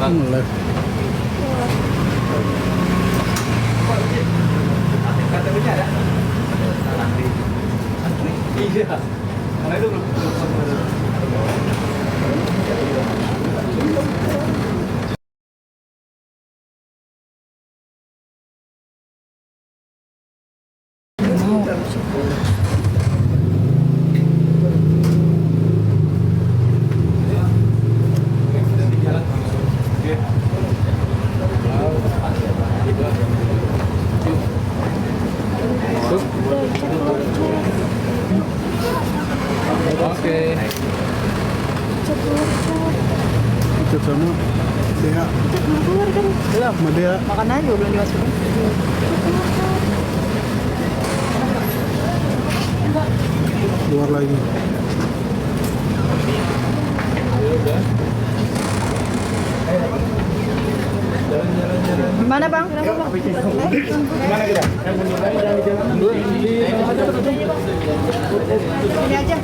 Bang. KTP-nya ada? Iya. Karena itu belum oke. Itu sama Dea. Keluar kan? Belum, sama Dea. Makan aja belum dimasukin. Keluar lagi. Gimana bang? Kenapa bang? Gimana kita? Ini aja.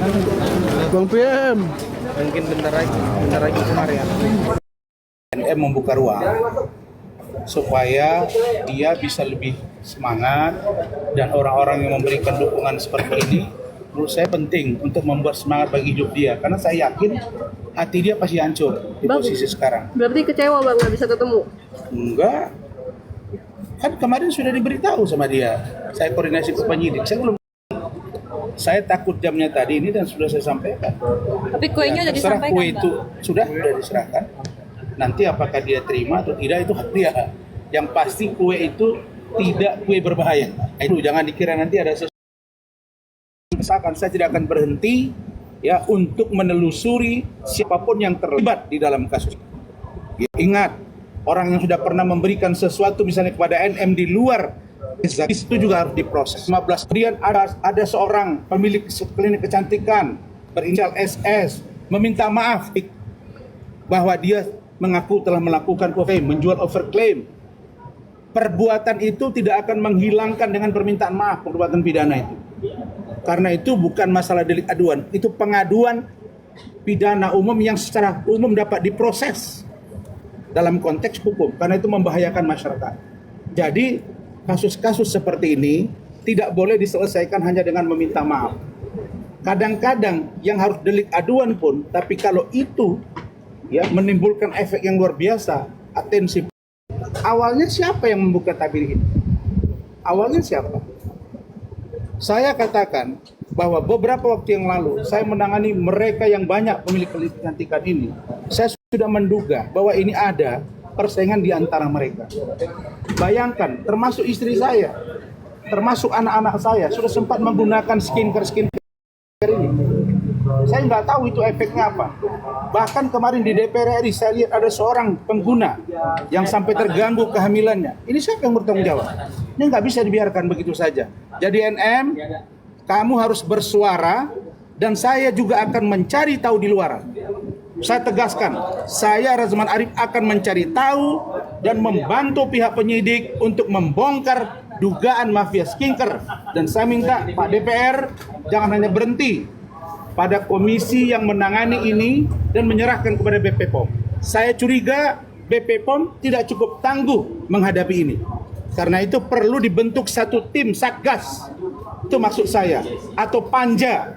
Bang PM. Mungkin bentar lagi kemarin ya. NM membuka ruang supaya dia bisa lebih semangat, dan orang-orang yang memberikan dukungan seperti ini menurut saya penting untuk membuat semangat bagi hidup dia, karena saya yakin hati dia pasti hancur di posisi sekarang. Berarti kecewa bang nggak bisa ketemu? Enggak, kan kemarin sudah diberitahu sama dia, saya koordinasi ke penyidik, saya takut jamnya tadi ini dan sudah saya sampaikan. Tapi kuenya udah Terserah disampaikan kue bang? itu sudah diserahkan. Nanti apakah dia terima atau tidak itu hak dia. Yang pasti kue itu tidak kue berbahaya. Itu jangan dikira nanti ada sesuatu. Misalkan saya tidak akan berhenti ya untuk menelusuri siapapun yang terlibat di dalam kasus. Ya, ingat, orang yang sudah pernah memberikan sesuatu misalnya kepada NM di luar itu juga harus diproses. 15 kemudian ada seorang pemilik klinik kecantikan berinisial SS meminta maaf bahwa dia mengaku telah melakukan menjual overclaim. Perbuatan itu tidak akan menghilangkan dengan permintaan maaf perbuatan pidana itu. Karena itu bukan masalah delik aduan, itu pengaduan pidana umum yang secara umum dapat diproses dalam konteks hukum, karena itu membahayakan masyarakat. Jadi kasus-kasus seperti ini tidak boleh diselesaikan hanya dengan meminta maaf. Kadang-kadang yang harus delik aduan pun, tapi kalau itu ya menimbulkan efek yang luar biasa, atensi. Awalnya siapa yang membuka tabir ini? Awalnya siapa? Saya katakan bahwa beberapa waktu yang lalu saya menangani mereka yang banyak pemilik klinik kecantikan ini. Saya sudah menduga bahwa ini ada persaingan di antara mereka. Bayangkan, termasuk istri saya, termasuk anak-anak saya sudah sempat menggunakan skincare ini. Saya nggak tahu itu efeknya apa. Bahkan kemarin di DPR RI saya lihat ada seorang pengguna yang sampai terganggu kehamilannya. Ini siapa yang bertanggung jawab? Ini nggak bisa dibiarkan begitu saja. Jadi NM, kamu harus bersuara, dan saya juga akan mencari tahu di luar. Saya tegaskan, saya Razman Arif akan mencari tahu dan membantu pihak penyidik untuk membongkar dugaan mafia skincare. Dan saya minta Pak DPR jangan hanya berhenti pada komisi yang menangani ini dan menyerahkan kepada BP POM. Saya curiga BP POM tidak cukup tangguh menghadapi ini. Karena itu perlu dibentuk satu tim Satgas, itu maksud saya, atau Panja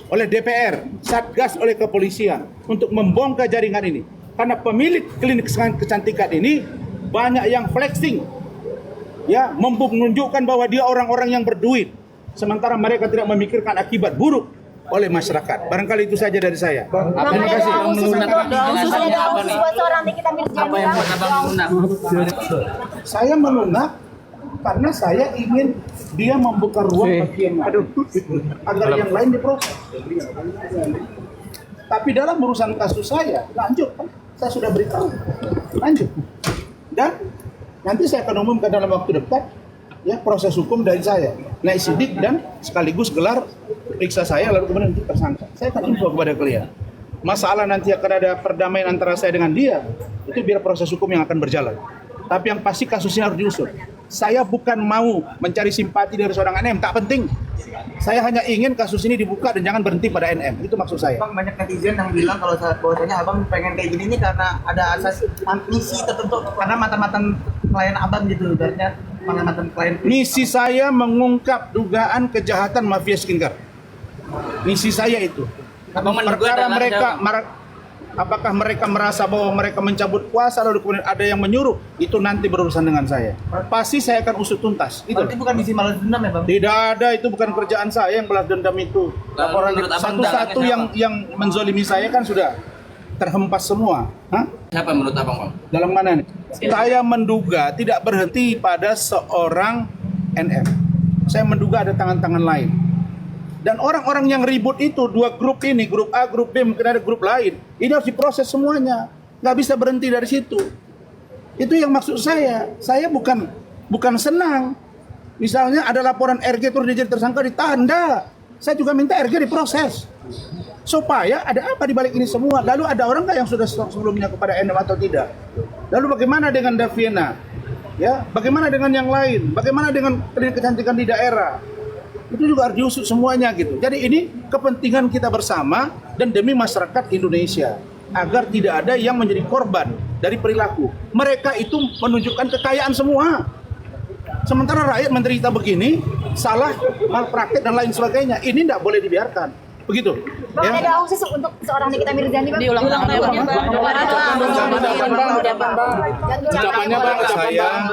oleh DPR, Satgas oleh kepolisian untuk membongkar jaringan ini. Karena pemilik klinik kecantikan ini banyak yang flexing, ya, menunjukkan bahwa dia orang-orang yang berduit, sementara mereka tidak memikirkan akibat buruk oleh masyarakat. Barangkali itu saja dari saya. Terima kasih. Apa yang buat abang melunak? Saya melunak karena saya ingin dia membuka ruang bagi yang lain, agar yang lain diproses. Tapi dalam urusan kasus saya, lanjut, saya sudah beritahu, lanjut. Dan nanti saya akan umumkan dalam waktu dekat, ya, proses hukum dari saya, naik sidik dan sekaligus gelar periksa saya, lalu kemudian untuk tersangka. Saya akan info kepada kalian. Masalah nanti akan ada perdamaian antara saya dengan dia, itu biar proses hukum yang akan berjalan. Tapi yang pasti kasusnya harus diusut. Saya bukan mau mencari simpati dari seorang NM, tak penting. Saya hanya ingin kasus ini dibuka dan jangan berhenti pada NM. Itu maksud saya. Bang, banyak netizen yang bilang kalau bahwasanya abang pengen kayak gini nih karena ada asas misi tertentu, karena mantan-mantan klien abang gitu, ibaratnya mantan klien. Misi saya mengungkap dugaan kejahatan mafia skincare. Misi saya itu. Perkara mereka apakah mereka merasa bahwa mereka mencabut kuasa lalu kemudian ada yang menyuruh, itu nanti berurusan dengan saya. Pasti saya akan usut tuntas. Itu. Berarti bukan misi balas dendam ya, Bang? Tidak ada, itu bukan kerjaan saya yang balas dendam itu. Laporan satu-satu yang menzolimi saya kan sudah terhempas semua. Hah? Siapa menurut abang, Bang? Dalam mana nih? Saya menduga tidak berhenti pada seorang NM. Saya menduga ada tangan-tangan lain. Dan orang-orang yang ribut itu, dua grup ini, grup A, grup B, mungkin ada grup lain. Ini harus diproses semuanya. Nggak bisa berhenti dari situ. Itu yang maksud saya. Saya bukan senang. Misalnya ada laporan RG terus dia jadi tersangka ditahan. Nggak. Saya juga minta RG diproses. Supaya ada apa di balik ini semua. Lalu ada orang nggak yang sudah sebelumnya kepada NM atau tidak? Lalu bagaimana dengan Daviena? Ya, bagaimana dengan yang lain? Bagaimana dengan klinik kecantikan di daerah? Itu juga harus diusut semuanya gitu. Jadi ini kepentingan kita bersama dan demi masyarakat Indonesia agar tidak ada yang menjadi korban dari perilaku. Mereka itu menunjukkan kekayaan semua. Sementara rakyat menderita begini, salah, malpraktek dan lain sebagainya. Ini tidak boleh dibiarkan. Begitu. Bang, Ya. ada khusus untuk seorang Nikita Mirzani, Bang? Diulang-ulang ya, Bang. Ucapannya Bang, saya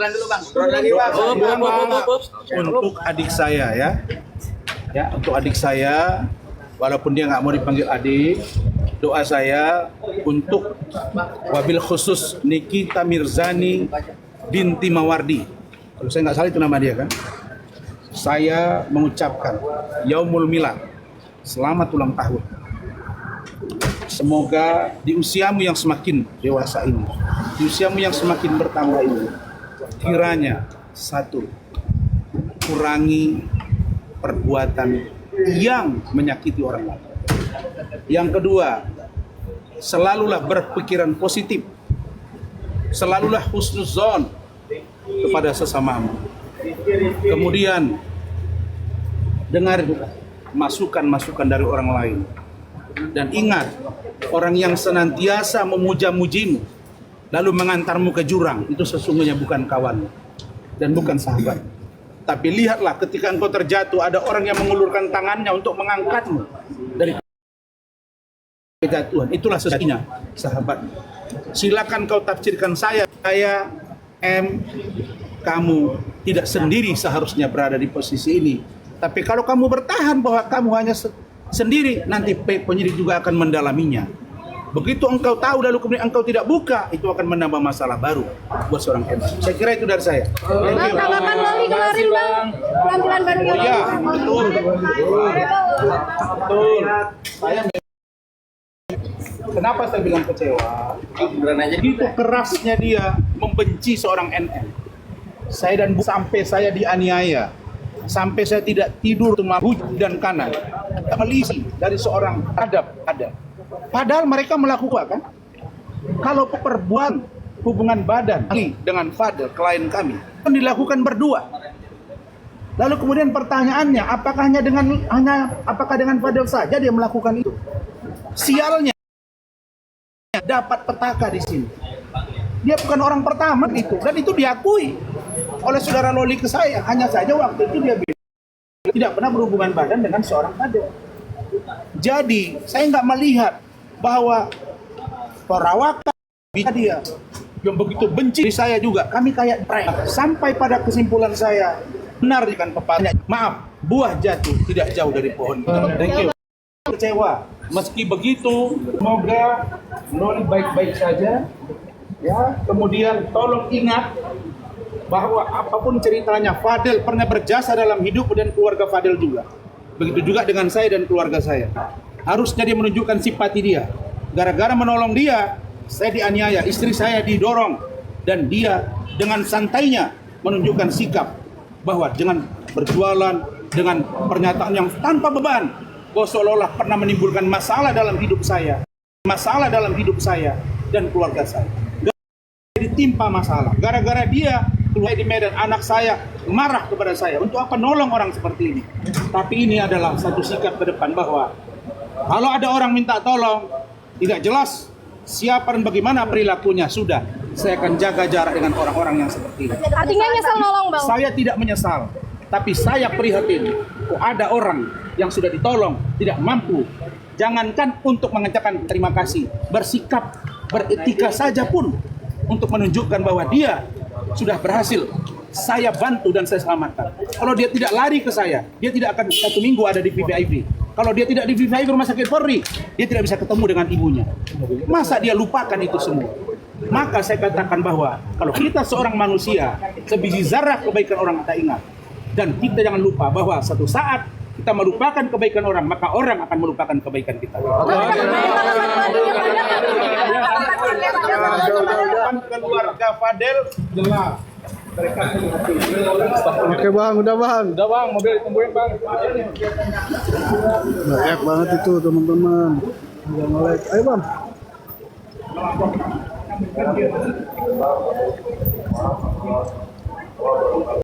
untuk adik saya ya. Ya, untuk adik saya, walaupun dia nggak mau dipanggil adik, doa saya untuk wabil khusus Nikita Mirzani binti Mawardi. Kalau saya nggak salah itu nama dia kan. Saya mengucapkan Yaumul Milad, selamat ulang tahun. Semoga di usiamu yang semakin dewasa ini, di usiamu yang semakin bertambah ini, kiranya satu, kurangi perbuatan yang menyakiti orang lain. Yang kedua, selalulah berpikiran positif, selalulah husnuzon kepada sesamamu. Kemudian dengar masukan-masukan dari orang lain. Dan ingat, orang yang senantiasa memuja-mujimu lalu mengantarmu ke jurang, itu sesungguhnya bukan kawan dan bukan sahabat. Tapi lihatlah ketika engkau terjatuh, ada orang yang mengulurkan tangannya untuk mengangkatmu dari kejatuhan. Itulah sesungguhnya sahabat. Silakan kau tafsirkan saya kamu tidak sendiri seharusnya berada di posisi ini. Tapi kalau kamu bertahan bahwa kamu hanya sendiri, nanti penyidik juga akan mendalaminya. Begitu engkau tahu lalu kemudian engkau tidak buka, itu akan menambah masalah baru buat seorang M. Saya kira itu dari saya. Bang, tanggapan Loli kemarin, Bang. Penampilan barunya. Ya, betul. Saya kenapa saya bilang kecewa? Begitu kerasnya dia membenci seorang NM. Saya dan sampai saya dianiaya, sampai saya tidak tidur hujud dan kanan. Melisi dari seorang adab ada. Padahal mereka melakukan kan? Kalau perbuatan hubungan badan dengan Fadel, klien kami, kan dilakukan berdua. Lalu kemudian pertanyaannya, apakah dengan Fadel saja dia melakukan itu? Sialnya dapat petaka di sini. Dia bukan orang pertama itu, dan itu diakui oleh saudara Loli ke saya. Hanya saja waktu itu dia bilang tidak pernah berhubungan badan dengan seorang Fadel. Jadi saya nggak melihat bahwa perawakan dia yang begitu benci saya juga. Kami kayak prank. Sampai pada kesimpulan saya, benar kan pepatah. Maaf, buah jatuh tidak jauh dari pohon. Thank you. Kecewa. Meski begitu, semoga Loli baik-baik saja. Ya, kemudian tolong ingat bahwa apapun ceritanya, Fadel pernah berjasa dalam hidup dan keluarga Fadel juga. Begitu juga dengan saya dan keluarga saya. Harusnya dia menunjukkan simpati dia. Gara-gara menolong dia, saya dianiaya, istri saya didorong. Dan dia dengan santainya menunjukkan sikap bahwa dengan berjualan, dengan pernyataan yang tanpa beban, bahwa seolah-olah pernah menimbulkan masalah dalam hidup saya. Masalah dalam hidup saya dan keluarga saya. Ditimpa masalah. Gara-gara dia keluar di Medan, anak saya marah kepada saya. Untuk apa nolong orang seperti ini? Tapi ini adalah satu sikap ke depan bahwa kalau ada orang minta tolong, tidak jelas siapa dan bagaimana perilakunya, sudah. Saya akan jaga jarak dengan orang-orang yang seperti ini. Artinya nyesel nolong bang. Saya tidak menyesal, tapi saya prihatin. Kok ada orang yang sudah ditolong, tidak mampu. Jangankan untuk mengucapkan terima kasih, bersikap, beretika saja pun untuk menunjukkan bahwa dia sudah berhasil. Saya bantu dan saya selamatkan. Kalau dia tidak lari ke saya, dia tidak akan 1 minggu ada di VIP. Kalau dia tidak di VIP rumah sakit Polri, dia tidak bisa ketemu dengan ibunya. Masa dia lupakan itu semua? Maka saya katakan bahwa kalau kita seorang manusia, sebiji zarah kebaikan orang kita ingat. Dan kita jangan lupa bahwa satu saat kita melupakan kebaikan orang, maka orang akan melupakan kebaikan kita. Keluarga Fadel jelas. Oke bang, udah bang. Udah bang, mobil ditungguin bang. Banyak banget itu teman-teman. Udah melek. Ayo bang.